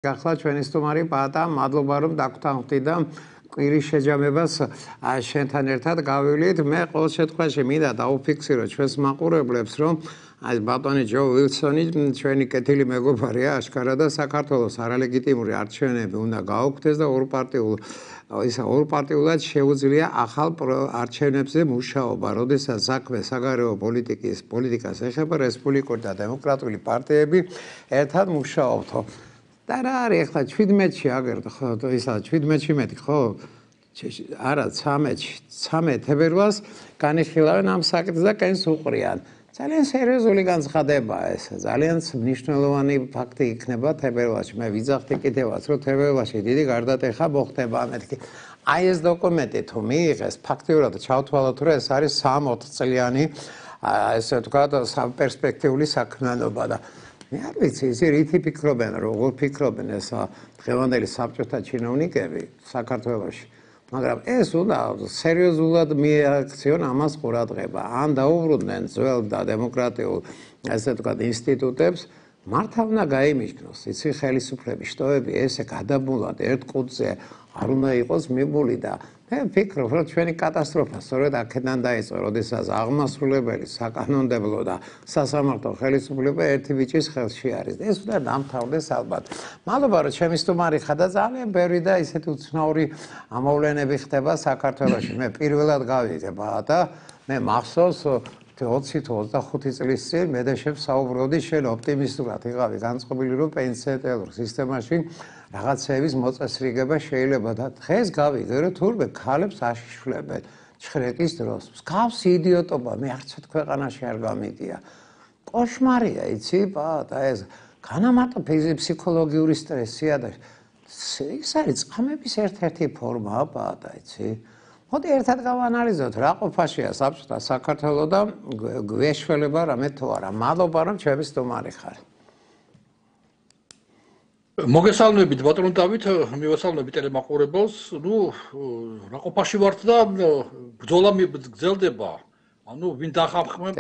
Gahla ჩვენი სტუმარი პაატა, მადლობა რომ დაგვთანხმდით და კვირის შეჯამებას შენთან ერთად გავივლით. მე ყოველ შემთხვევაში მინდა დავუფიქსირო ჩვენს მაყურებლებს, რომ აი ბატონი ჯო ვილსონი ჩვენი კეთილი მეგობარია, აშკარა და საქართველოს არალეგიტიმური არჩევნები უნდა გაუქმდეს და ორპარტიულად შეუძლია ახალ არჩევნებზე მუშაობა, როდესაც საქმე საგარეო პოლიტიკას ეხება რესპუბლიკური და დემოკრატიული პარტიები ერთად მუშაობთო. და რა არის ახლა 17-ში აგერდო ხო ისა 17-ში მეტი ხო არა 13 თებერვალს განიხილავენ ამ საკითხს და კენს უყრიან ძალიან სერიოზული განცხადებაა ეს ძალიან მნიშვნელოვანი ფაქტი იქნება თებერვალში მე ვიძახდი კიდევაც რომ თებერვალში დიდი გარდატეხა მოხდება ამეთქი აი ეს დოკუმენტი თუ მიიღეს ფაქტიურად ჩავთვალოთ რომ ეს არის 3-4 წლიანი ესე ვთქვათ პერსპექტიული საქმიანობა და მე არ ვიცი ისე რითი ფიქრობენ როგორ ფიქრობენ ეს დღევანდელი საბჭოთა ჩინოვნიკები საქართველოში მაგრამ ეს უნდა სერიოზულად მიაქციონ ამას ყურადღება ან დაუბრუნდნენ ძველ და დემოკრატიულ ესე ვთქვათ ინსტიტუტებს მართა უნდა გაიმიჯნოს იცი ხელისუფლების შტოები ესე გადაბმულად ერთ კუთხეზე არ უნდა იყოს მიბული და მე ვფიქრობ რომ ჩვენი კატასტროფა სწორედ აქედან დაიწყო როდესაც აღმასრულებელი საკანონმდებლო და სასამართლო ხელისუფლება ერთი ბიჭის ხელში არის ეს უნდა დამთავრდეს ალბათ მადლობა რომ ჩემი სტუმარი ხარ და ძალიან ბევრი და ისეთი უცნაური ამოვლენები ხდება საქართველოში მე პირველად გავიგე და მე მახსოვს 20-25 წლის წინ მე და შენ საუბრობდი შენ ოპტიმისტურად იყავი განწყობილი რომ პენსიונერულ სისტემაში რაღაცების მოწესრიგება შეიძლება და დღეს გავიგე რომ თურმე ქალებს აშიშვლებენ ჩხრეკის დროს მსგავს იდიოტობა მე არც ქვეყანაში არ გამიდია კოშმარია იცი და ეს განამარტო ფსიქოლოგიური სტრესია და ეს არის წამების ერთ-ერთი ფორმაა და იცი მოდი ერთად გავანალიზოთ რა ყოფაშია საბჭოთა საქართველოს და გვეშველება რამე თუ არა მადლობა რომ ჩემი სტუმარი ხარ მოგესალმებით ბატონო დავით მივესალმებით ტელემაყურებელს ნუ რა ყოფაში ვართ და ბრძოლა გრძელდება ანუ ვინ დახამხმებს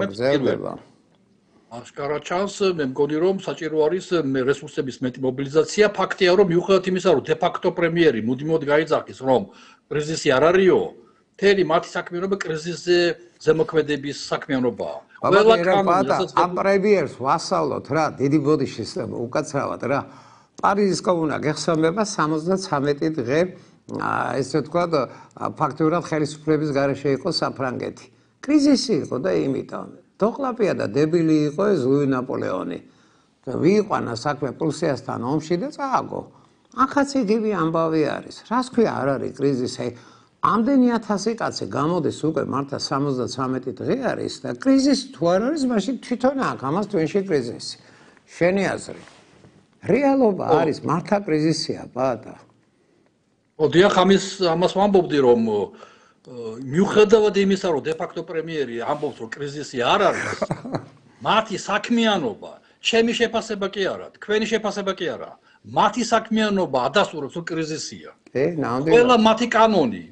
გრძელდება აშკარა ჩანს მე მგონი რომ საჭირო არის რესურსების მეტი მობილიზაცია ფაქტია რომ მიუხედავად იმისა რომ დე-ფაქტო პრემიერი მუდმივად გაიძახის რომ კრიზისი არ არისო თელი მათი საქმიანობა კრიზისზე ზემოქმედების საქმიანობაა ამ პრემიერს ვასწავლოთ რა დიდი ბოდიში უკაცრავად რა პარიზის კომუნა გეხსოვნება 73 დღე ესე ვთქვათ ფაქტიურად ხელისუფლების გარეშე იყო საფრანგეთი კრიზისი იყო და იმიტომ დოყლაპია და დებილი იყო ეს ლუი ნაპოლეონი ვიყვანა საქმე პრუსიასთან ომში და წააგო ახაც იგივე ამბავი არის რას ქვია არ არის კრიზისი ამდენი 1000 კაცი გამოდის უკვე მართლა 73 დღე არის და კრიზისი თუ არ არის მაშინ თვითონ აქ ამას თქვენში კრიზისი შენი აზრი რეალობა არის მართლა კრიზისია ბატა დიახ ამას ვამბობდი რომ მიუხედავად იმისა რომ დე-ფაქტო პრემიერი ამბობს რომ კრიზისი არ არის მათი საქმიანობა ჩემი შეფასება კი არა თქვენი შეფასება კი არა მათი საქმიანობა ადასტურებს რომ კრიზისია ყველა მათი კანონი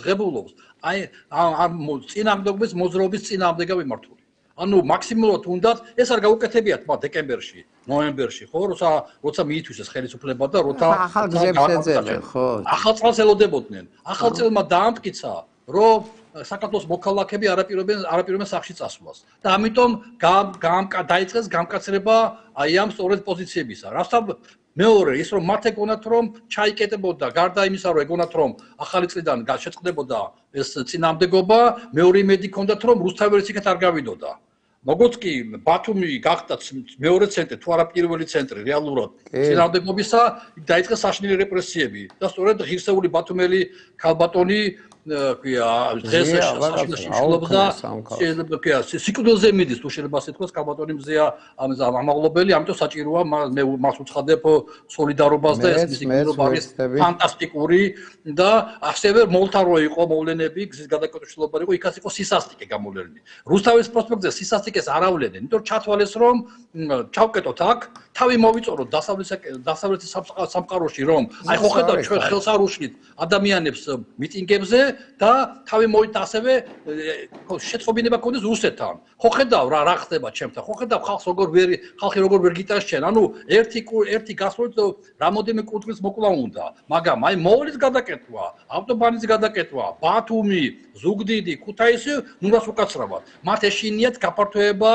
ღებულობს აი ამ წინამორბედის მოძრაობის წინამდე გამართული ანუ მაქსიმალურად უნდათ ეს არ გაუკეთებიათ მათ დეკემბერში ნოემბერში ხო როცა მიითვისეს ხელისუფლება და როცა ახალ გზებს ეძებენ ხო ახალ წელს ელოდებოდნენ ახალ წელმა დაამტკიცა რომ საქართველოს მოქალაქეები არაპირობენ სახლში წასვლას და ამიტომ დაიწყეს გამკაცრება აი ამ სწორედ პოზიციებისა რასთან მეორე ის რომ მათ ეგონათ რომ ჩაიკეტებოდა გარდა იმისა რომ ეგონათ რომ ახალი წლიდან შეწყდებოდა ეს წინამდებობა მეორე იმედი ჰქონდათ რომ რუსთაველის იქეთ არ გავიდოდა როგორც კი ბათუმი გახდა მეორე ცენტრი თუ არა პირველი ცენტრი რეალურად წინამდებობისა დაიწყეს საშინელი რეპრესიები და სწორედ ღირსეული ბათუმელი ქალბატონი ქვია დღეს შაშლობდა შეიძლება ქვია სიკვდილზე მიდის თუ შეიძლება ასე თქვას ქალბატონი მზეა ამაღლობელი ამიტომ საჭიროა მე მას უცხადებ სოლიდარობას და ეს მისი გმირობა არის ფანტასტიკური და ასევე მოლთარო იყო მოვლენები გზის გადაკეთებულობა იყო იქაც იყო სისასტიკე გამოვლენილი რუსთავის პროსპექტზე სისასტიკეს არ ავლენენ იმიტომ ჩათვალეს რომ ჩავკეტოთ აქ თავი მოვიწოროთ დასავლეთის სამყაროში რომ აი ხო ხედავთ ჩვენ ხელს არ უშლით ადამიანებს მიტინგებზე და თავი მოიტა ასევე შეწყობინება ქონდეს რუსეთთან. ხო ხედავ რა ხდება ჩემთან. ხო ხედავ ხალხი როგორ ვერ გიტანს ანუ ერთი გასვლით რამოდენიმე კუთხის მოკლა უნდა. მაგრამ აი მოვლის გადაკეთვა, ავტობანის გადაკეთვა, ბათუმი, ზუგდიდი, ქუთაისი ნურას უკაცრავად. მათ ეშინიათ გაფართოება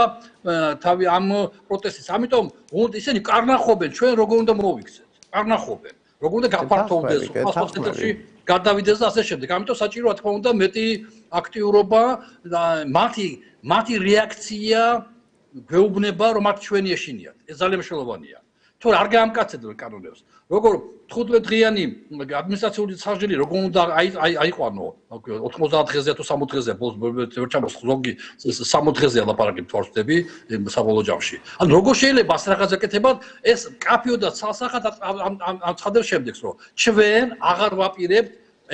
თავი ამ პროტესტის. ამიტომ ისინი კარნახობენ ჩვენ როგორ უნდა მოვიქცეთ. კარნახობენ. როგორ უნდა გაფართოვდეს სპასპოსტეთში გადავიდეს და ასე შემდეგ. ამიტომ საჭიროა თქმა უნდა მეტი აქტიურობა და მათი რეაქცია გვეუბნება რომ მათ ჩვენი ეშინიათ. ეს ძალიან მნიშვნელოვანია. თუ არ გაამკაცებდნენ კანონებს, როგორ 15 დღიანი ადმინისტრაციული სასჯელი როგორ უნდა აიყვანო 90 დღეზე თუ 60 დღეზე ვერ ჩამოს ზოგი 60 დღეზე ლაპარაკი თორსდები საბოლოო ჯამში. ან როგორ შეიძლება ასე რაღაც აკეთებად ეს კაფიო და ცალსახად ამ ცხადებს შემდეგს რომ ჩვენ აღარ ვაპირებთ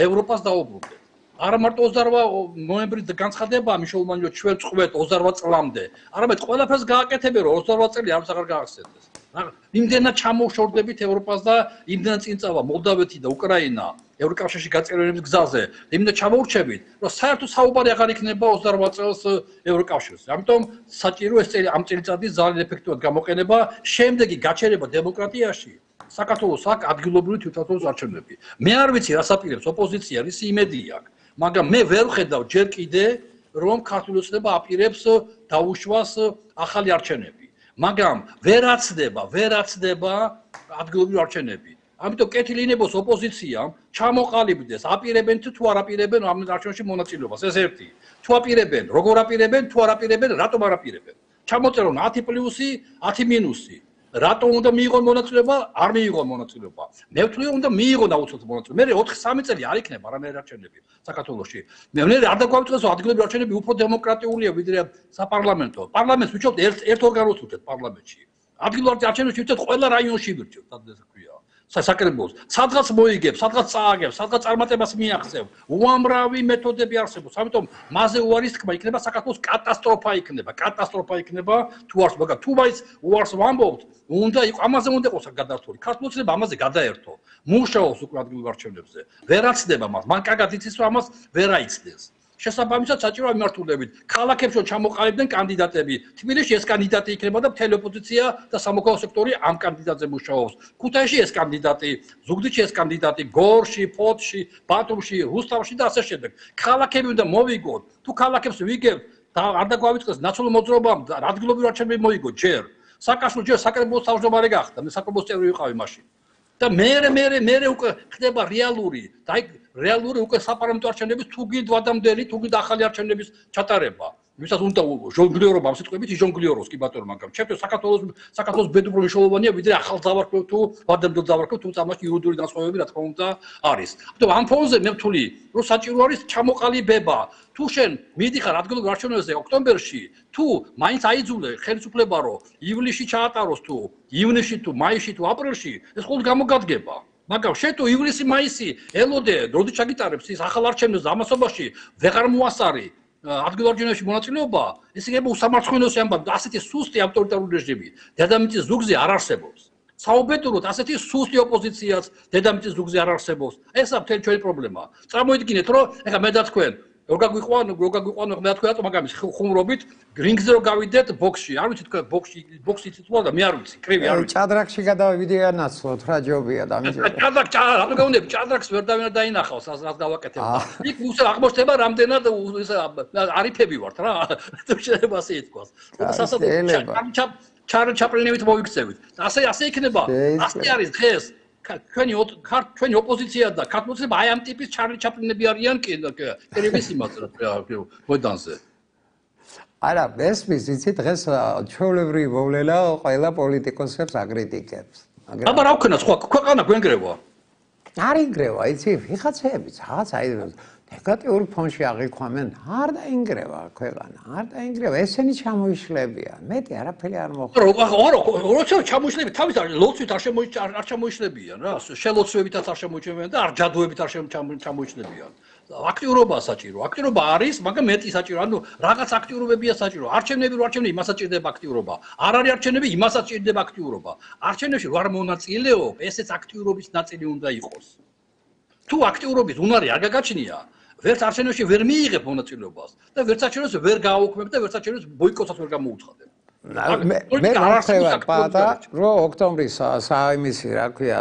ევროპას დაუბრუნდეთ. არა მარტო 28 ნოემბრის განცხადება მნიშვნელოვანია ჩვენ წყვეთ 28 წლამდე. არამედ ყველაფერს გააკეთებენ რომ 28 წელი არც აღარ გაახსენდეს. იმდენად ჩამოვშორდებით ევროპას და იმდენად წინ წავა მოლდავეთი და უკრაინა ევროკავშირში გაწევრიანების გზაზე. იმდენად ჩამოურჩებით, რომ საერთოდ საუბარი აღარ იქნება 28 წელს ევროკავშირზე. ამიტომ საჭირო ეს ამ წელიწადის ძალიან ეფექტურად გამოყენება, შემდეგი გაჩერება დემოკრატიაში. საქართველოს აქ ადგილობრივი თვითმმართველობის არჩევნები. მე არ ვიცი რას აპირებს ოპოზიცია, რის იმედი აქვს, მაგრამ მე ვერ ვხედავ ჯერ კიდე რომ ქართული ოცნება აპირებს დაუშვას ახალი არჩევნები. მაგრამ ვერაცდება ადგილობრივი არჩევნები. ამიტომ კეთილი ინებოს ოპოზიციამ ჩამოყალიბდეს, აპირებენ თუ არ აპირებენ ამ არჩევნებში მონაწილეობას. ეს ერთი. თუ აპირებენ, როგორ აპირებენ, თუ არ აპირებენ, რატომ არ აპირებენ. ჩამოწერონ 10 პლუსი, 10 მინუსი. რატომ უნდა მიიღონ მონაწილეობა, არ მიიღონ მონაწილეობა. მე ვთვლი რომ უნდა მიიღონ აუცილებლად მონაწილეობა. მე 4-3 წელი არ იქნება არანაირი არჩევნები საქართველოში. მე არ დაგვაუწყდეს რომ ადგილობრივი არჩევნები უფრო დემოკრატიულია ვიდრე საპარლამენტო. პარლამენტს ვიჩვენებთ ერთ ორგანოს ვთქვით პარლამენტში. ადგილობრივი არჩევნებში ვთქვით ყველა რაიონში ვირჩევთ, სადაც ქვია. საკრებულოს. სადღაც მოიგებს, სადღაც წააგებს, სადღაც წარმატებას მიაღწევ. უამრავი მეთოდები არსებობს. ამიტომ მასზე უარის თქმა იქნება საქართველოს კატასტროფა იქნება. თუ არს, მაგრამ თუ მაინც უარს ვამბობთ, უნდა იყო ამაზე უნდა იყოს გადართული. ქართული ოცნება ამაზე გადაერთო. მუშაობს უკვე ადგილობრივ არჩევნებზე. ვერაცდება მას. მან კარგად იცის რომ ამას ვერ აიცდებს. შესაბამისად საჭიროა მიმართულებით. ქალაქებში ჩამოყალიბდნენ კანდიდატები. თბილისში ეს კანდიდატი იქნება და მთელი ოპოზიცია და სამოქალაქო სექტორი ამ კანდიდატზე მუშაობს. ქუთაისში ეს კანდიდატი, ზუგდიდში ეს კანდიდატი, გორში, ფოთში, ბათუმში, რუსთავში და ასე შემდეგ. ქალაქები უნდა მოვიგოთ. თუ ქალაქებს ვიგებთ და არ დაგვავიწყდეს ნაცნობ მოძრაობამ და ადგილობრივ არჩევნები მოიგოთ ჯერ. საკაშო ჯერ საკრებულოს თავმჯდომარე გახდა. მე საკრებულოს წევრი ვიყავი მაშინ. და მე უკვე ხდება რეალური და აი რეალური უკვე საპარლამენტო არჩევნების თუ გინდ ვადამდელი თუ გინდ ახალი არჩევნების ჩატარება. ვისაც უნდა ჟონგლიორობა ამ სიტყვებით ჟონგლიოროს კი ბატონო მაგრამ ჩემთვის საქართველოს ბედური მნიშვნელოვანია ვიდრე ახალ ზავარქვევ თუ ვადამდელ ზავარქვევ თუ ამაში იურიდიული განსხვავებები რა თქმა უნდა არის. ამიტომ ამ ფონზე მე ვთვლი რომ საჭირო არის ჩამოყალიბება. თუ შენ მიდიხარ ადგილობრივ არჩევნებზე ოქტომბერში თუ მაინც აიძულე ხელისუფლება რომ ივლისში ჩაატაროს თუ ივნისში თუ მაისში თუ აპრილში ეს ყოველ გამოგადგება. მაგრამ შენ თუ ივლისი მაისი ელოდე როდი ჩაგიტარებს ის ახალ არჩევნებზე ამასობაში ვეღარ მოასარი ადგილობრივ არჩევნებში მონაწილეობა ეს იქნება უსამართლოსი ამბავი ასეთი სუსტი ავტორიტარული რეჟიმი დედამიწის ზუგზე არ არსებობს. საუბედუროთ ასეთი სუსტი ოპოზიციაც დედამიწის ზუგზე არ არსებობს. ესაა მთელი ჩვენი პრობლემა. წარმოიდგინეთ რომ ეხლა მე და თქვენ როგორ გაგვიყვანო მე თქვა რატომ მაგამის ხუმრობით რინგზე რო გავიდეთ ბოქსში არ ვიცი თქვა ბოქსი თვითონ და მე არ ვიცი კრივი არ ვიცი ჭადრაკში გადავიდიან ნაცვლად რა ჯობია და ამის რატომ გავუნდები ჭადრაკს ვერ დავინახავს რას გავაკეთებ იქ უსე აღმოჩნდება რამდენად არიფები ვართ რა თუ შეიძლება ასე ითქვას ჩარლ ჩაპლინებით მოვიქცევით ასე იქნება ასე არის დღეს ჩვენი ოპოზიცია და ქართულოცნება აი ამ ტიპის ჩარლი ჩაპლინები არიან ტელევიზიაზე მოედანზე. არა, ესმის იცი დღეს ჩვეულებრივი მოვლენა ყველა პოლიტიკოსებს აკრიტიკებს. აბა რა ვქნა სხვა ქვეყანა გვენგრევა. არ ინგრევა, იცი, ვიღაცები რაღაც აი ნეგატიურ ფონში აღიქვამენ, არ დაინგრევა ქვეყანა, არ დაინგრევა, ესენი ჩამოიშლებიან. მეტი არაფერი არ მოხდა. როცა ჩამოიშლებიან, თავის ლოცვით არ ჩამოიშლებიან რა, შელოცვებითაც არ ჩამოიშლებიან და არ ჯადოებით არ ჩამოიშლებიან. აქტიურობა საჭირო. აქტიურობა არის, მაგრამ მეტი საჭირო. ანუ რაღაც აქტიურობებია საჭირო. არჩევნები იმასაც ჭირდება აქტიურობა. არ არის არჩევნები, იმასაც ჭირდება აქტიურობა. არჩევნებში ვარ მონაწილეობ, ესეც აქტიურობის ნაწილი უნდა იყოს. თუ აქტიურობის უნარი არ გაგაჩნია, ვერც არჩევნებში ვერ მიიღებ მონაწილეობას და ვერც არჩევნებში ვერ გააუქმებ და ვერც არჩევნებში ბოიკოტსაც ვერ გამოუცხადებ. მე მართლა პატა რომ ოქტომბრის საიმისი რა ქვია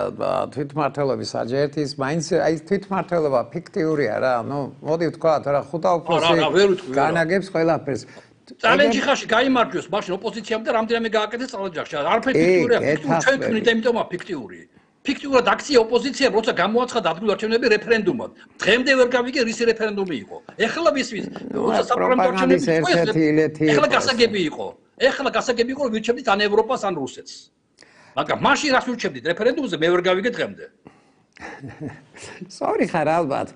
თვითმმართველობის აჯერტის მაინც აი თვითმმართველობა ფიქტიურია რა ნუ მოდი ვთქვა რა ხუთა უფროსი განაგებს ყველაფერს წალენჯი ხაში გაიმარჯვეს მაშინ ოპოზიციამ და რამდენიმე გააკეთეს წალენჯახში არაფერი ფიქტიურია ჩვენ თქვით ამიტომა ფიქტიური ფიქტიურად აქცია ოპოზიციამ როცა გამოაცხადა ადგილ არჩევნები რეფერენდუმად დღემდე ვერ გავიგე რის რეფერენდუმი იყო ეხლა მისვის როცა საპარლამენტო არჩევნები ეხლა გასაგები იყო ეხლა გასაგები იყო რომ ვირჩევდით ან ევროპას ან რუსეთს მაგრამ მაშინ რას ვირჩევდით რეფერენდუმზე მე ვერ გავიგე დღემდე სწორი ხარ ალბათ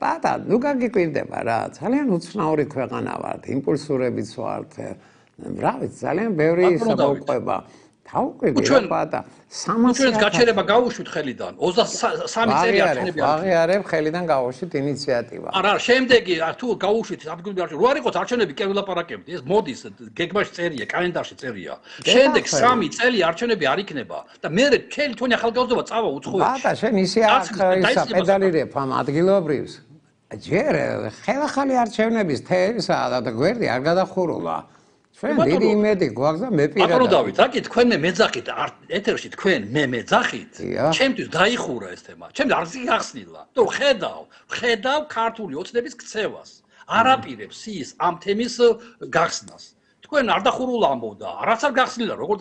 პატა ნუ გაგიკვირდება რა ძალიან უცნაური ქვეყანა ვართ იმპულსურებიც ვართ რა ვიცი ძალიან ბევრი სამოყვება თავკვირდია პატა 300 ჩვენს გაჩერება გავუშვით ხელიდან 23 წელი არჩევნები აღიარებ ხელიდან გავუშვით ინიციატივა არა შემდეგი თუ გავუშვით ადგილობრივ არჩევნებში რო არ იყოს არჩევნები კი ვილაპარაკებდი ეს მოდის გეგმაში წერია კალენდარში წერია შემდეგ 3 წელი არჩევნები არ იქნება და მე თქვენი ახალგაზრდობა წავა უცხოეთში პატა შენ ისე ისა პედალირებ ამ ადგილობრივს ჯერ ხელახალი არჩევნების თერისა და გვერდი არ გადახურულა ჩვენ დიდი იმედი გვაქვს და მე პირადად აბანო დავით რაკი თქვენ მე მეძახით ეთერში თქვენ მე მეძახით ჩემთვის დაიხურა ეს თემა ჩემ არ გახსნილა თუ ხედავ ქართული ოცნების ქცევას არაპირებს ის ამ თემის გახსნას თქვენ არ დახურულა ამბობდა არაც არ გახსნილა როგორ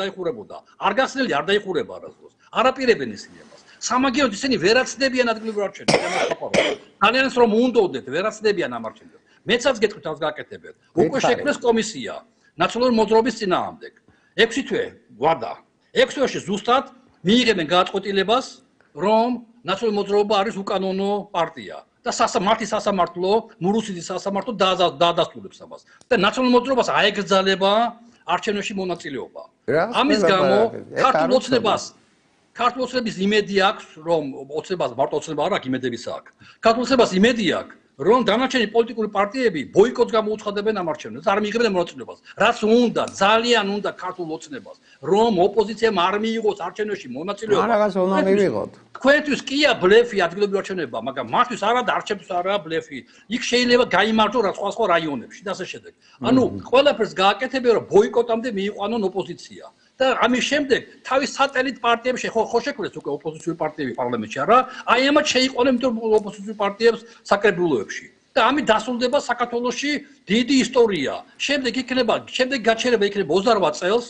დაიხურებოდა არ გახსნილი არ დაიხურება არასდროს არაპირებენ ისინი ამას სამაგიეროდ ისინი ვერაცდებიან ადგილობრივ არჩევნებს ძალიან რომ უნდოდეთ ვერაცდებიან ამ არჩევნებს მეცაც გეტყვით რას გააკეთებენ უკვე შექმნეს კომისია ნაციონალური მოძრაობის წინააღმდეგ 6 თვე ვადა 6 თვეში ზუსტად მიიღებენ გადაწყვეტილებას რომ ნაციონალური მოძრაობა არის უკანონო პარტია და სასამართლო მურუსიძის სასამართლო დაადასტურებს ამას და ნაციონალური მოძრაობას აეგრძალება არჩევნებში მონაწილეობა ამის გამო ქართულ ოცნების იმედი აქვს რომ ოცნებას მარტო ოცნება არ აქვს იმედებისა აქვს ქართულ ოცნებას იმედი აქვს რომ დანარჩენი პოლიტიკური პარტიები ბოიკოტს გამოუცხადებენ ამ არჩევნებს არ მიიღებენ მონაწილეობას რაც უნდა ძალიან უნდა ქართულ ოცნებას რომ ოპოზიციამ არ მიიღოს არჩევნებში მონაწილეობა რაღაც უნდა მივიღოთ თქვენთვის კია ბლეფი ადგილობრივ არჩევნებმა მაგრამ მათთვის არა და არჩევნებს არაა ბლეფი იქ შეიძლება გაიმარჯვოს რა სხვა რაიონებში და ასე შემდეგ ანუ ყველაფერს გააკეთებენ რომ ბოიკოტამდე მიიყვანონ ოპოზიცია და ამის შემდეგ თავის სატელიტ პარტიებში ხო შექმნეს უკვე ოპოზიციური პარტიები პარლამენტში არა აი ამათ შეიყვანენ იმიტომ ოპოზიციური პარტიებს საკრებულოებში და ამით დასრულდება საქართველოში დიდი ისტორია შემდეგ გაჩერება იქნება 28 წელს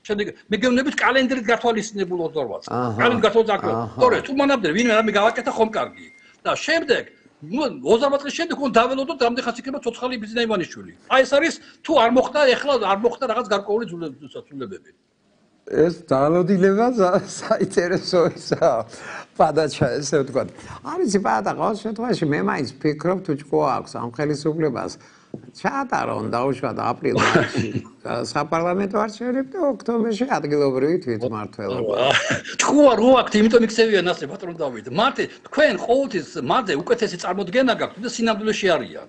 შემდეგ მეგონებით კალენდრით გათვალისწინებულ 28 წელს კალენდრით გათვალისწინებულ თორე თუ მანამდე ვინმე რამე გავაკეთა ხომ კარგი და შემდეგ 28 წლის შემდეგ უნდა დაველოდოთ რამდენ ხანს იქნება ცოცხალი ბიზნესმენი ივანიშვილი აი ეს არის თუ არ მოხდა ეხლა არ მოხდა რაღაც გარკვეული ცვლილებები ეს დაალოდილება საინტერესოა პადაჩა ესე ვთქვა. არის პადა ყოველ შემთხვევაში მე მაინც ვფიქრობ თუ ჭკო აქვს ამ ხელისუფლებას ჩაატარონ დაუშვათ აპრილში საპარლამენტო არჩევნები და ოქტომბერში ადგილობრივი თვითმმართველობა. ჭკუა რო აქვს იმიტომ იქცევიან ასე პატრონ დავით. მათი თქვენ ყოველთვის მათზე უკეთესი წარმოდგენა გაქვთ და სინამდვილეში არიან.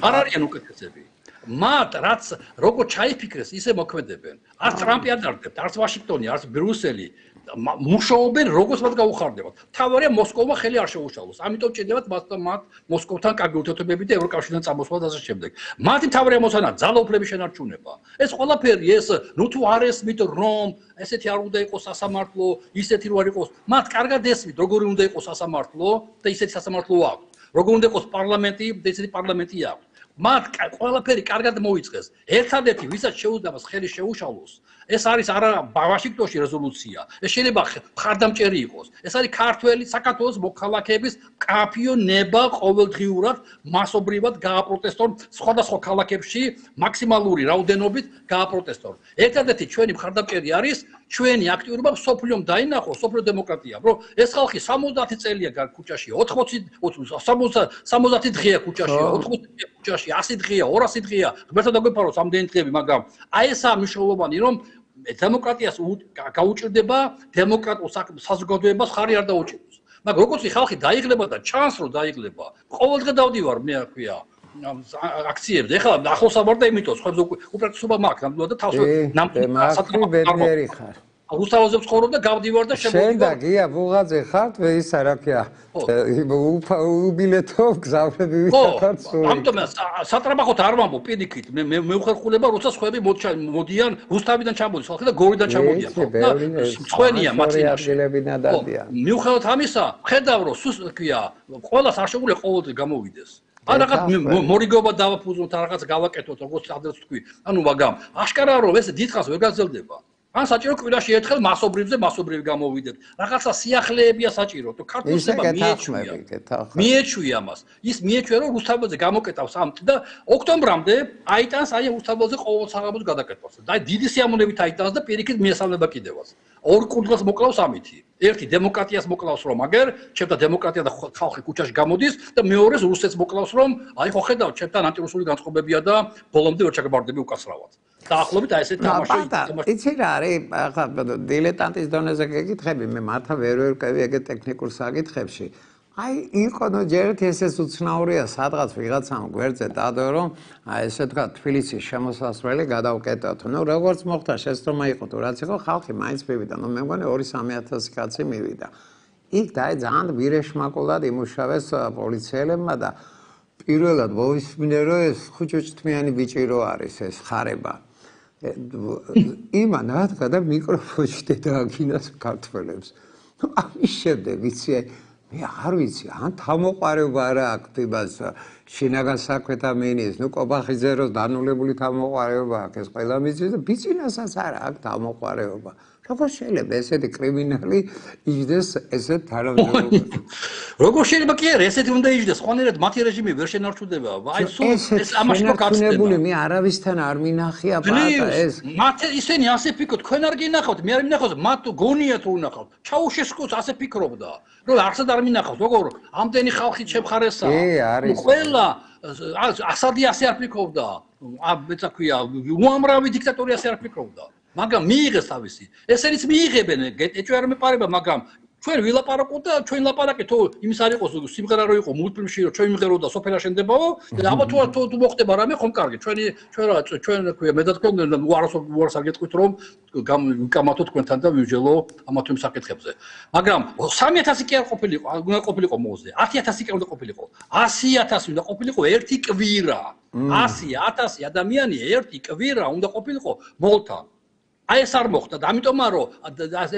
არ არიან უკეთესები. მათ რაც როგორ ჩაიფიქრეს ისე მოქმედებენ არც ტრამპი არ დარდებთ არც ვაშინგტონი არც ბრიუსელი მუშაობენ როგორც მათ გაუხარდებათ თავარია მოსკოვმა ხელი არ შეუშალოს ამიტომ ჭირდებათ მათ მოსკოვთან კარგი ურთიერთობები და ევროკავშირთან წამოსვლა და ასე შემდეგ მათი თავარია მოსანა ძალაუფლების შენარჩუნება ეს ყველაფერი ეს ნუ თუ არ ესმით რომ ესეთი არ უნდა იყოს სასამართლო ისეთი რო არ იყოს მათ კარგად ესმით როგორი უნდა იყოს სასამართლო და ისეთი სასამართლო აქვს როგორ უნდა იყოს პარლამენტი და ისეთი პარლამენტი აქვს მათ ყველაფერი კარგად მოიწყეს. ერთადერთი ვისაც შეუძლია ხელი შეუშალოს, ეს არის არა ვაშინგტონში რეზოლუცია. ეს შეიძლება მხარდამჭერი იყოს. ეს არის ქართველი საქართველოს მოქალაქეების კაფიო ნება ყოველდღიურად მასობრივად გააპროტესტონ სხვადასხვა ქალაქებში მაქსიმალური რაოდენობით გააპროტესტონ. ერთადერთი ჩვენი მხარდამჭერი არის ჩვენი აქტიურობა სოფლიომ დაინახოს სოფლიო დემოკრატიამ, რომ ეს ხალხი 70 წელია ქუჩაში, 70 დღეა ქუჩაში, 80 ქუჩაში, 100 დღეა, 200 დღეა, ღმერთთან დაგვეფაროს ამდენი დღეები, მაგრამ აი ესაა მნიშვნელოვანი, რომ დემოკრატიას გაუჭირდება დემოკრატიულ საზოგადოებას ხარი არ დაუჭიროს. მაგრამ როგორც ხალხი დაიღლება და ჩანს რომ დაიღლება, ყოველდღე დავდივარ მე აქვია აქციებზე. ეხლა ახლოს ვარ და იმიტომ ხებს უპრატესობა მაქვს ნამდვილად და თავს ნამდვილად ბედნიერი ხარ. რუსთაველზე ვცხოვრობ და გავდივარ და შენ და გია ბუღაძე ხართ ვეისა რაკია უბილეთო გზავრები ვიხართ სულ ამიტომ სატრაბახოთ არ ვამბობ პირიქით მე მევხერხულება როცა სხვები მოდიან რუსთავიდან ჩამოდის ხალხი და გორიდან ჩამოდიან სხვენია მათინაში მიუხედავად ამისა ხედავ რომ სულ ქვია ყველას არ შეგვიძლია ყოველდღე გამოვიდეს ან რაღაც მორიგობა დავაფუძნოთ ან რაღაც გავაკეთოთ როგორც ადრეს თქვი ანუ მაგრამ აშკარაა რომ ეს დიდხანს ვერ გაგრძელდება ან საჭირო კვირაში ერთხელ მასობრივი გამოვიდეთ. რაღაცა სიახლეებია საჭირო, თუ ქართულსება მიეჩვია მას. ის მიეჩვია რომ რუსთაველზე გამოკეტავს ამით და ოქტომბრამდე აიტანს აი რუსთაველზე ყოველ საღამოს გადაკეთებას. და აი დიდი სიამოვნებით აიტანს და პირიქით მიესალმება კიდევაც. ორ კუთხეს მოკლავს ამითი. ერთი დემოკრატიას მოკლავს რომ აგერ, ჩემთა დემოკრატია და ხალხი ქუჩაში გამოდის და მეორეს რუსეთს მოკლავს რომ აი ხო ხედავ, ჩემთან ანტირუსული განწყობებია და ბოლომდე ვერ ჩაგაბარდები უკასრავად. დაახლოებით აი ესეთი თამაში. იცი რა არის, ახლა დილეტანტის დონეზე გეკითხები, მე მართა ვერ ვერკევი ეგეთ ტექნიკურ საკითხებში. აი იქონო ჯერთ ესეც უცნაურია სადღაც ვიღაცამ გვერდზე დადო რომ აი ესე თქვა თბილისის შემოსასვლელი გადავკეტოთ. ნუ როგორც მოხდა შეცდომა იყო თუ რაც იყო ხალხი მაინც მივიდა. ნუ მე მგონი 2-3000 კაცი მივიდა. იქ დაე ძალიან ვირეშმაკულად იმუშავეს პოლიციელებმა და პირველად მოვისმინე რომ ეს ხუჭუჭთმიანი ბიჭი რო არის ეს ხარება. იმან რადგა და მიკროფონში დააგინას ქართველებს. ნუ ამის შემდეგ ვიცი მე არ ვიცი ან თამოყარეობა არა აქვს იმას შინაგან საქმეთა მინისტრს ნუ კობახიძე რო დანულებული თამოყარეობა აქვს ეს ყველა მიცის და ბიჭინასაც არა აქვს თამოყარეობა როგორ შეიძლება ესეთი კრიმინალი იჯდეს ესეთ თანამდებობაზე როგორ შეიძლება კი არა ესეთი უნდა იჯდეს ხონერად მათი რეჟიმი ვერ შენარჩუნდება აი სულ ეს ამაში რო გახსნება მე არავისთან არ მინახია პატა ეს მათ ისინი ასე ფიქრობთ თქვენ არ გინახავთ მე არ მინახავთ მათ გონიათ რომ უნახავთ ჩაუშესკოც ასე ფიქრობდა რომ არსად არ მინახავთ როგორ ამდენი ხალხი ჩემხარესაა ყველა ასადი ასე არ ფიქრობდა მეცა ქვია უამრავი დიქტატორი ასე არ ფიქრობდა მაგრამ მიიღეს თავისი ესენიც მიიღებენ ეჭვი არ მეპარება მაგრამ ჩვენ ვილაპარაკოთ და ჩვენ ლაპარაკეთ იმის არ იყოს სიმღერა რო იყო მულტფილმში რომ ჩვენ იმღეროდა სოფელა შენდებაო და აბა თუ მოხდება რამე ხომ კარგი ჩვენ ქვია მე და თქვენ უარს არ გეტყვით რომ გამათო თქვენთან და ვიჯელო ამა თუ იმ საკითხებზე მაგრამ 3000 კი არ ყოფილიყო უნდა ყოფილიყო მოზე 10000 კი უნდა ყოფილიყო 100000 უნდა ყოფილიყო ერთი კვირა 100000 ადამიანი ერთი კვირა უნდა ყოფილიყო მოლთან აი ეს არ მოხდა და ამიტომ რომ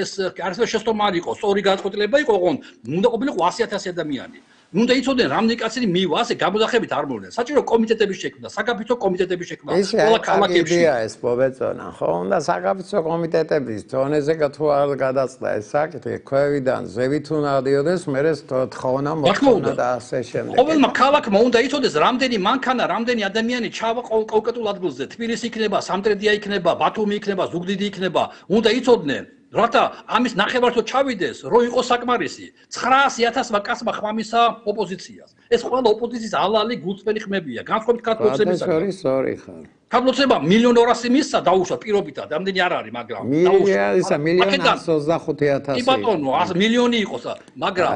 ეს არის შეცდომა არ იყო სწორი განწყობილება იყო ოღონდ უნდა ყოფილიყო 100000 ადამიანი უნდა იცოდნენ რამდენი კაცი მივა ასე გამოდახებით არ მოვლენ საჭირო კომიტეტების შექმნა საკაფიცო კომიტეტების შექმნა ყველა ქალაქებში ეს მოვეწონა ხო უნდა საკაფიცო კომიტეტების დონეზე თუ არ გადაწყდა ეს საკითხი ქვევიდან ზევით უნდა დიოდეს მერე თხოვნა მოხდა და ასე შემდეგ ყოველმა ქალაქმა უნდა იცოდეს რამდენი მანქანა რამდენი ადამიანი ჩავა კონკრეტულ ადგილზე თბილისი იქნება სამტრედია იქნება ბათუმი იქნება ზუგდიდი იქნება უნდა იცოდნენ რათა ამის ნახევარსო ჩავიდეს რომ იყოს საკმარისი 900000-მა კაცმა ხმამისა ოპოზიციას ეს ყველა ოპოზიციის ალალი გულწრფელი ხმებია განსხვავებით ქართველებისგან სორი ხარ ქართველებმა 1.200.000 მისცა დაუშვა პირობითად ამდენი არ არის მაგრამ დაუშვა 1.125.000 კი ბატონო 100 მილიონი იყოს მაგრამ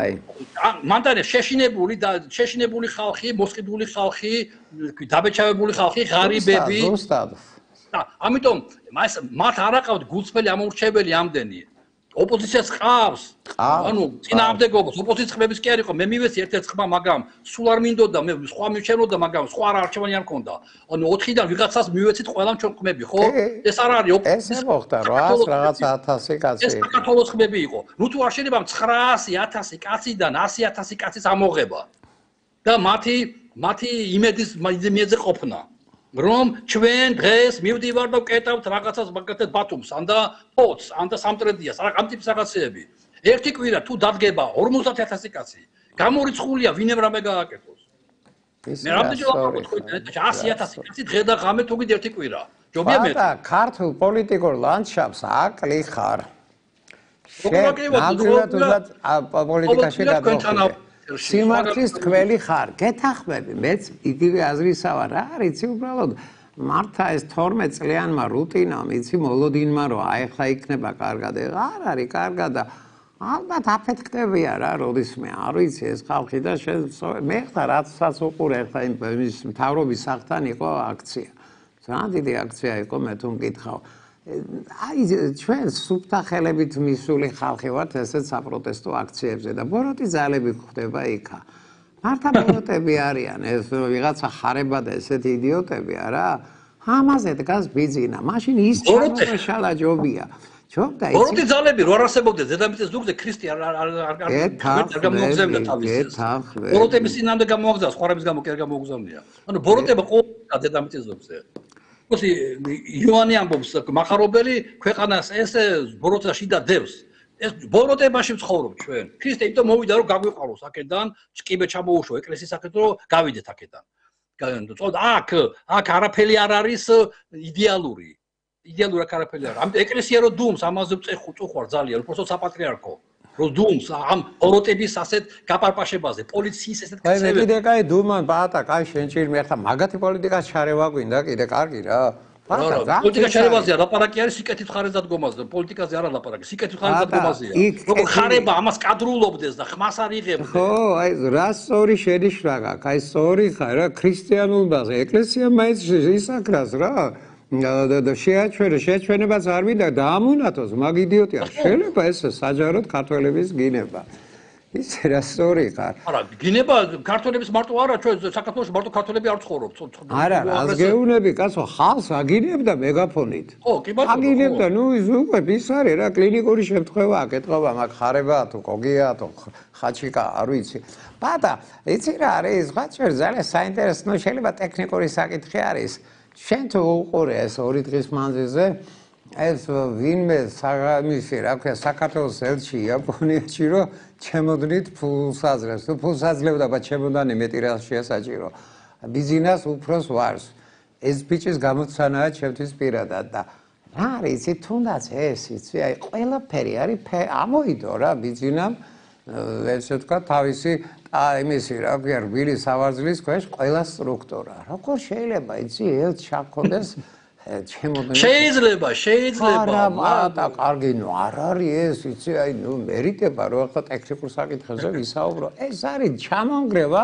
მანდანე შეშინებული ხალხი მოსყიდული ხალხი დაბეჭავებული ხალხი ღარიბები ამიტომ მათ არ აყავთ გულწრფელი ამორჩეველი ამდენი ოპოზიციას ყავს ანუ წინააღმდეგობას ოპოზიციის ხმების კი არ იყო მე მივეცი ერთ-ერთ ხმა მაგრამ სულ არ მინდოდა მე სხვა მივჩენოდა მაგრამ სხვა არჩევანი არ მქონდა ანუ 4-დან ვიღაცას მივეცით ყველამ ჩვენ ხმები ხო ეს არ არის ოპოზიციის ეს მოხდა 800 რაღაც 1000 კაცი ეს საქართველოს ხმები იყო ნუ თუ არ შეიძლება 900-1000 კაციდან 100.000 კაცის ამოღება და მათი იმედის მიეძე ყოფნა რომ ჩვენ დღეს მივდივარ და ვკეტავთ რაღაცას მაგათად ბათუმს ან და ფოთს ან და სამტრედიას ამ ტიპის რაღაცეები ერთი კვირა თუ დადგება 50000 კაცი გამორიცხულია ვინემ რამე გააკეთოს მე რამდენჯერ ვაკეთებ 100.000 კაცი დღე და ღამე თუ კიდე ერთი კვირა ჯობია მე და ქართულ პოლიტიკურ ლანდშაფტს აკლი ხარ შეგადვილად პოლიტიკაში გადავხდე სიმართლის თქველი ხარ გეთახმები მეც იგივე აზრისა ვარ რა არის უბრალოდ მართა ეს 12 წლიანმა რუტინამ იცი მოლოდინმა რომ აი ხა იქნება კარგად არ არის კარგად და ალბათ აფეთქდებია რა როდისმე არ ვიცი ეს ხალხი და მე ხა რაცაც უყურე ხა იმის მთავრობის სახლთან იყო აქცია ძალიან დიდი აქცია იყო მე თუ მკითხავ აი ჩვენ სუფთა ხელებით მისული ხალხი ვართ ესეც საპროტესტო აქციებზე და ბოროტი ძალები გვხვდება იქა. მართლა ბოროტები არიან, ეს ვიღაცა ხარება და ესეთი იდიოტები არა? ამაზე დგას ბიძინა. მაშინ ის ჩამოშალა ჯობია. ჯობდა ის. ბოროტი ძალები რო არ არსებობდნენ დედამიწის ზურგზე ქრისტე არ გამოგზავნდა თავის. ბოროტების წინამდე გამოგზავნა, სხვა რების გამო კი არ გამოგზავნია. ანუ ბოროტება ყოველდღე დედამიწის ზურგზე. ოსი იოანე ამბობს მახარობელი ქვეყანას ესე ბოროტაში დადევს. ეს ბოროტებაში ვცხოვრობ ჩვენ. ქრისტე იმიტომ მოვიდა რომ გაგვიყაროს აქედან, ჭკიბე ჩამოუშვა ეკლესიის აქეთ რომ გავიდეთ აქედან. აქ არაფერი არ არის იდეალური. იდეალური არაფერი არ. ამიტომ ეკლესია რო დუმს, ამაზე წუხარ ძალიან, უბრალოდ საპატრიარქო. რო დუმს ამ ბოროტების ასეთ გაპარპაშებაზე, პოლიციის ესეთ კაცები. აი კიდე კაი დუმან ბატა, კაი შენ ჭირმე ახლა მაგათი პოლიტიკას ჩარევა გვინდა კიდე კარგი რა. პოლიტიკა ჩარევაზეა, ლაპარაკი არის სიკეთის ხარეს დადგომაზე, პოლიტიკაზე არა ლაპარაკი, სიკეთის ხარეს დადგომაზეა. როგორ ხარება ამას კადრულობდეს და ხმას არ იღებდეს. ხო, აი რა სწორი შენიშრაგა, აი სწორი ხარ რა, ქრისტიანულობაზე, ეკლესია მაინც ისაკრას რა. და შეაჩვენებაც არ მინდა დაამონათოს მაგ იდიოტია. შეიძლება ეს საჯაროდ ქართველების გინება. ის რა სწორი ხარ. არა, გინება ქართველების მარტო არა, ჩვენ საქართველოს მარტო ქართველები არ ცხოვრობთ. არა, რას გეუნები, კაცო, ხალხს აგინებდა მეგაფონით. ხო, კი ბატონო. აგინებდა, ნუ უკვე ის არის რა, კლინიკური შემთხვევა, აკეთობა, მაგ ხარებაა თუ კოგია თუ ხაჩიკა, არ ვიცი. ბატა, იცი რა არის, ხაჩერ ძალიან საინტერესო, შეიძლება ტექნიკური საკითხი არის. შენ თუ უყურე ეს 2 დღის მანძილზე ეს ვინმე სამისი რა ქვია საქართველოს ელჩი იაპონიაში რომ ჩემოდნით ფულს აძლევს თუ ფულს აძლევდა ბა ჩემოდანი მეტი რა შეასაჭირო ბიზნეს უფროს ვარს ეს ბიჭის გამოცანაა ჩემთვის პირადად და რა არის იცი თუნდაც ეს იცი აი ყველაფერი არის ამოიდო რა ბიზნამ ესე თქვა თავისი იმისი რა ქვია რბილი სავარძლის ქვეშ ყველა სტრუქტურა როგორ შეიძლება იცი ელჩ ჩაქონდეს შეიძლება და კარგი ნუ არ არის ეს იცი აი ნუ მერიტება რომ ახლა ტექნიკურ საკითხებზე ვისაუბრო ეს არის ჩამონგრევა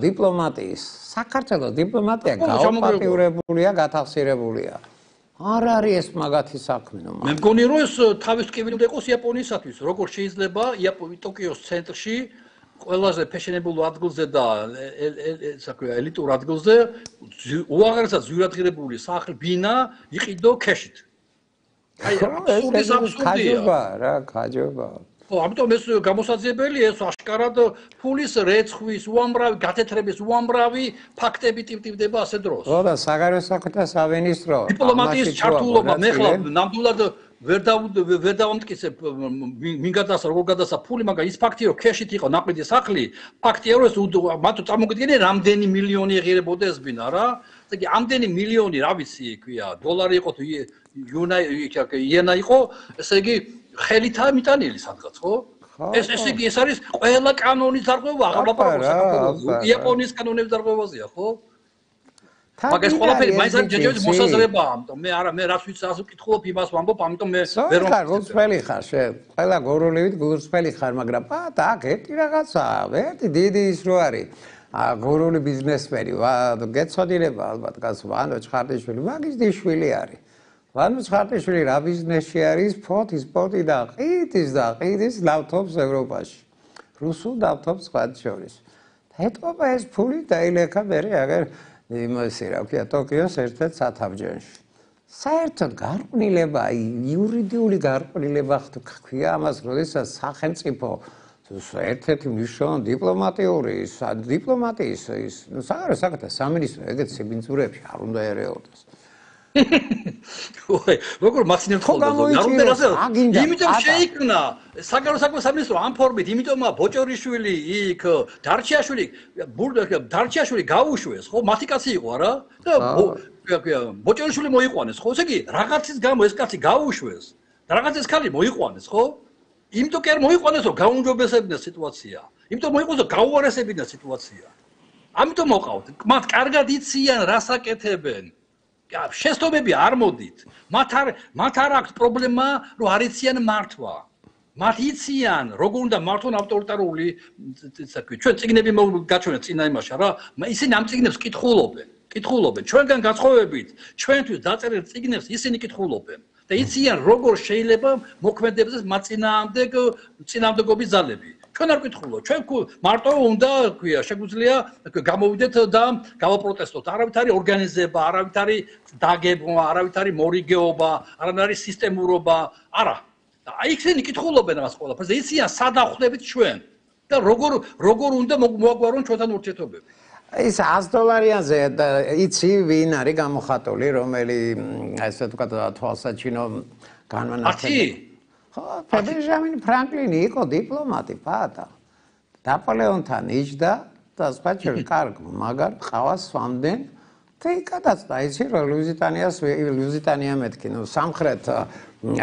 დიპლომატიის საქართველოს დიპლომატია გაოპატიურებულია გათახსირებულია არ არის ეს მაგათი საქმე ნუ მე მგონი რომ ეს თავის ტკივილი უნდა იყოს იაპონიისათვის როგორ შეიძლება ტოკიოს ცენტრში ყველაზე ფეშენებულ ადგილზე და საქმე ელიტურ ადგილზე უაღრესად ზვირადღირებული სახლი ბინა იყიდო ქეშით. აი ეს ხაჯობა რა ხაჯობა. ხო, ამიტომ ეს გამოსაძიებელი ეს აშკარად ფულის რეცხვის უამრავი გათეთრების უამრავი ფაქტები ტივტივდება ასე დროს. ხო და საგარეო საქმეთა სამინისტრო დიპლომატიის ჩართულობა მე ხლა ნამდვილად ვერ დავამტკიცებ მინ გადასა როგორ გადასა ფული მაგრამ ის ფაქტია რომ ქეშით იყო ნაყიდი სახლი ფაქტია რომ ეს მათ წარმოგიდგენია რამდენი მილიონი ეღირებოდა ეს ბინა რა ესე იგი ამდენი მილიონი რა ვიცი ქვია დოლარი იყო თუ იენა იყო ესე იგი ხელითაა მიტანილი სადღაც ხო ესე იგი ეს არის ყველა კანონის დარღვევა აღარ ლაპარაკობს საქართველოს იაპონიის კანონების დარღვევაზეა ხო მაგას ყველაფერი მაინც არ ჯეჯებს მოსაზრებაა, ამიტომ მე არა მე რას ვიცი ასე ვკითხულობ იმას ვამბობ, ამიტომ მე ვერ გულწრფელი ხარ შენ. ყველა გურულივით გულწრფელი ხარ, მაგრამ ბატა აქ ერთი რაღაცაა, ერთი დიდი ის რო არის. გურული ბიზნესმენი, გეცოდინება ალბათ გას ვანო ჩხარტიშვილი, მაგის დიშვილი არის. ვანო ჩხარტიშვილი რა ბიზნესში არის? ფოთის სპორტი და ყიდის ლავთობს ევროპაში. რუსულ ლავთობს სხვა შორის. ეთყობა ეს ფული დაილექა მე აგერ იმასე რა ქვია ტოკიოს ერთ-ერთ სათავჯენში. საერთოდ გარყვნილება, იურიდიული გარყვნილება ხქვია ამას, როდესაც სახელმწიფო ერთ-ერთი მნიშვნელოვანი დიპლომატიის ის საგარეო საქმეთა სამინისტრო ეგეთ სიბინძურებში არ უნდა ერეოდეს. როგორ მახსნევთ ხოლმე არ უნდა რაზე იმიტომ შეიქმნა საგარეო საქმეთა სამინისტრო ამ ფორმით იმიტომაა ბოჭორიშვილი იქ დარჩიაშვილი გაუშვეს ხო მათი კაცი იყო არა ბოჭორიშვილი მოიყვანეს ხო ესე იგი რაღაცის გამო ეს კაცი გაუშვეს რაღაცის ხალი მოიყვანეს ხო იმიტომ კი არ მოიყვანეს რომ გაუნჯობესებინა სიტუაცია იმიტომ მოიყვანეს რომ გაუარესებინა სიტუაცია ამიტომ მოყავთ მათ კარგად იციან რას აკეთებენ შეცდომები არ მოდით მათ არ აქვს პრობლემა რომ არ იციან მართვა მათ იციან როგორ უნდა მართონ ავტორიტარული ჩვენ წიგნები გაჩვენეთ წინა იმაში რა ისინი ამ წიგნებს კითხულობენ ჩვენგან გაცხოვებით ჩვენთვის დაწერილ წიგნებს ისინი კითხულობენ და იციან როგორ შეიძლება მოქმედებდეს წინააღმდეგობის ძალები. ჩვენ არ ვკითხულობთ, ჩვენ მარტო უნდა ქვია, შეგვიძლია გამოვიდეთ და გავაპროტესტოთ. არავით არის ორგანიზება, არავით არის დაგებმა, არავით არის მორიგეობა, არავით არის სისტემურობა, არა. და აი ისინი კითხულობენ ამას ყველაფერს და იციან სად ახვდებით ჩვენ და როგორ უნდა მოაგვარონ ჩვენთან ურთიერთობები. ის $100-ზე იცი ვინ არის გამოხატული, რომელი ესე ვთქვათ თვალსაჩინო განმანათლებელი. ხო, ბენჯამინ ფრანკლინი იყო დიპლომატი, პატა. ნაპოლეონთან იჯდა და სპეციალ კარგ მაგარ ყავას სვამდნენ. და იკადაცდა იცი რომ ლუიზიტანია მეთქი, ნუ სამხრეთ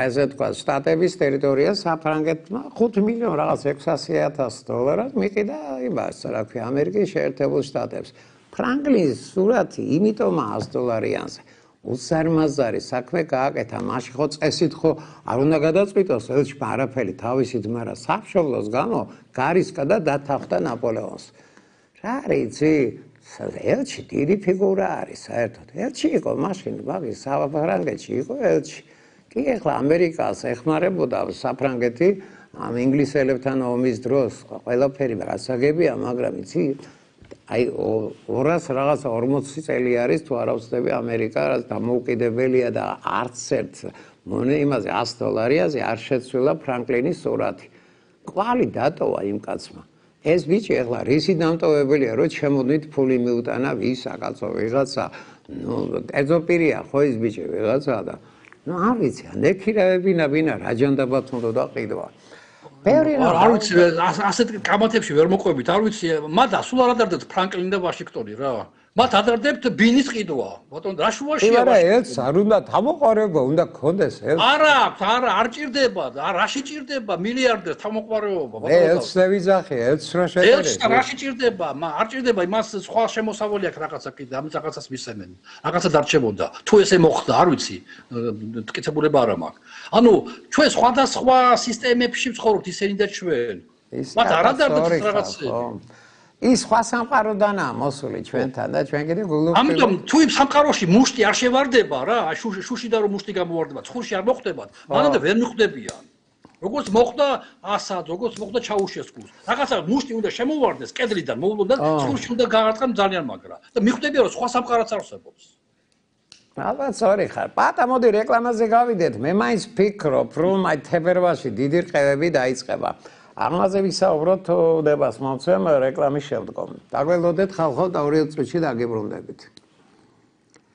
ესე ვთქვათ შტატების ტერიტორია საფრანგეთმა 5 მილიონი რაღაც $600,000 მიყიდა იმას, რა ქვია, ამერიკის შეერთებულ შტატებს. ფრანკლინის სურათი იმიტომაა $100-იანზე. უზარმაზარი საქმე გააკეთა, მაშინ ხო წესით ხო არ უნდა გადაწყვიტოს ელჩმა არაფერი თავისი ძმა რა სამშობლოს გამო გარისკა და დათანხმდა ნაპოლეონს. რა არის იცი? ელჩი დიდი ფიგურა არის საერთოდ. ელჩი იყო მაშინ მაგის საფრანგეთში იყო ელჩი. კი ახლა ამერიკას ეხმარებოდა საფრანგეთი ამ ინგლისელებთან ომის დროს ყველაფერი გასაგებია, მაგრამ იცი აი 200 რაღაცა 40 წელი არის თუ არ ავწდები ამერიკა დამოუკიდებელია და არც ერთ იმაზე $100-ზე არ შეცვლილა ფრანკლინის სურათი. კვალი დატოვა იმ კაცმა. ეს ბიჭი ახლა რისი დამტოვებელია, რომ შემოდით ფული მიუტანა ვის აკაცო ვიღაცა, ნუ კერძოპირია ხო ის ბიჭი ვიღაცა და ნუ არ ვიცი, ნექირავებინა ვინა რაჯანდაბათ უნდა დაყიდვა. ბევრი არ ვიცი, ასეთ კამათებში ვერ მოყვებით, არ ვიცი, მათ სულ არ ადარდებთ ფრანკლინი და ვაშინგტონი რა. მათ ადარდებთ ბინის ყიდვა. ბატონო, რა შუაშია? არა, ელს არ უნდა თავმოყარეობა, უნდა გქონდეს ელს. არა, არ ჭირდება, რაში ჭირდება მილიარდერს თავმოყარეობა, ბატონო. ელს შევიძახი, ელს რა შეჭერე. ელს რაში ჭირდება? არ ჭირდება, იმას სხვა შემოსავალი აქვს რაღაცა კიდე, ამის რაღაცას მისცემენ. რაღაცა დარჩებოდა. თუ ესე მოხდა, არ ვიცი, მტკიცებულება არ მაქვს. ანუ ჩვენ სხვადასხვა სისტემებში ვცხოვრობთ ისინი და ჩვენ. მათ არ ადარდებთ რაღაცები. ის სხვა სამყაროდანაა მოსული ჩვენთან და ჩვენ კიდე გულობთ. ამიტომ თუ იმ სამყაროში მუშტი არ შევარდება რა, შუშიდან რომ მუშტი გამოვარდება, ცხურში არ მოხდებათ, მანამდე ვერ მიხვდებიან. როგორც მოხდა ასად, როგორც მოხდა ჩაუშესკუს. რაღაცა მუშტი უნდა შემოვარდეს კედლიდან, მოულოდნ და ცხურში უნდა გაარტყან ძალიან მაგრა. და მიხვდებიან რომ სხვა სამყაროც არსებობს. ალბათ სწორი ხარ. პატა მოდი რეკლამაზე გავიდეთ. მე მაინც ფიქრობ, რომ აი თებერვალში დიდი რყევები დაიწყება. ამაზე ვისაუბროთ უდებას მომცემ რეკლამის შემდგომ. დაგველოდეთ ხალხო და 2 წუთში დაგიბრუნდებით.